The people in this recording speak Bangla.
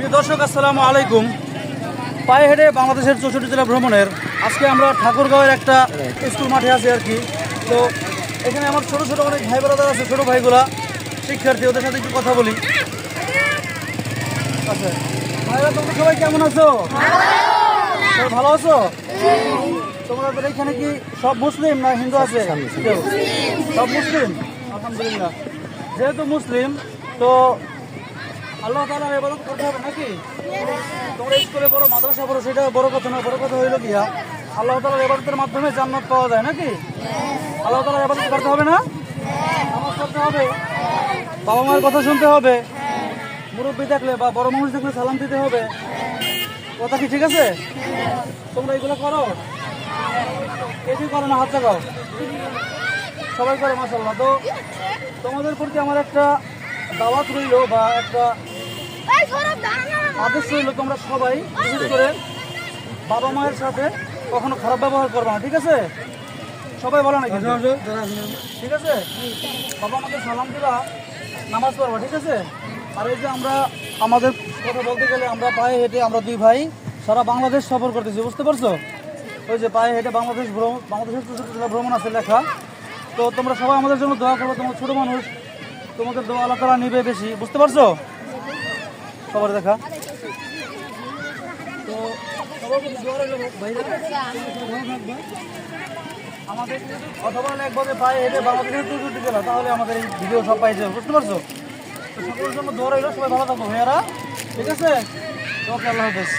প্রিয় দর্শক, আসসালামু আলাইকুম। পায়ে হেঁটে বাংলাদেশের 64 জেলা ভ্রমণের আজকে আমরা ঠাকুরগাঁওয়ের একটা স্কুল মাঠে আছি আর কি। তো এখানে আমার ছোটো ছোটো অনেক ভাই ব্রাদার আছে, ছোটো ভাইগুলা শিক্ষার্থী, ওদের সাথে একটু কথা বলি। আচ্ছা ভাইরা, তোমরা সবাই কেমন আছো? সবাই ভালো আছো? তোমাদের এখানে কি সব মুসলিম না হিন্দু আছে? সব মুসলিম, আলহামদুলিল্লাহ। যেহেতু মুসলিম তো আল্লাহ তাআলার ইবাদত করতে হবে নাকি? তোমরা স্কুলে পড়ো, মাদ্রাসা পড়ো, সেটা বড় কথা না। বড় কথা হইল গিয়া আল্লাহ তাআলার ইবাদতের মাধ্যমে জান্নাত পাওয়া যায় নাকি? আল্লাহ তাআলার ইবাদত করতে হবে না? নামাজ পড়তে হবে, বাবা মায়ের কথা শুনতে হবে, মুরব্বী থাকলে বা বড় মানুষ থাকলে সালাম দিতে হবে। কথা কি ঠিক আছে? তোমরা এগুলো করো? এটি করো না? হাত লাগাও। সবাই করে, মাশাআল্লাহ। তো তোমাদের প্রতি আমার একটা দাওয়াত রইল বা একটা আদেশ রইল, তোমরা সবাই বিশেষ করে বাবা মায়ের সাথে কখনো খারাপ ব্যবহার করবে না, ঠিক আছে? সবাই বলো না, ঠিক আছে? বাবা আমাকে সালাম দিবা, নামাজ পড়বা, ঠিক আছে? আর এই যে আমরা আমাদের কথা বলতে গেলে আমরা পায়ে হেঁটে আমরা দুই ভাই সারা বাংলাদেশ সফর করতেছি, বুঝতে পারছো? ওই যে পায়ে হেঁটে বাংলাদেশের 64 জেলা ভ্রমণ আছে লেখা। তো তোমরা সবাই আমাদের জন্য দোয়া করবো। তোমরা ছোটো মানুষ, তোমাদের দোয়া আল্লাহ তাআলা নিবে বেশি, বুঝতে পারছো? সবার দেখা। তো সবার প্রতি দোয়া রইল ভাইরা, আমাদের অথবা একভাবে পায়ে হেঁটে বাংলাদেশের 64 জেলা, তাহলে আমাদের এই ভিডিও সব পাই যাবে, বুঝতে পারছো? তো সকলের জন্য দোয়া রইল, সবাই ভালো থাকবো ভাইয়ারা, ঠিক আছে? ওকে, আল্লাহ হাফেজ।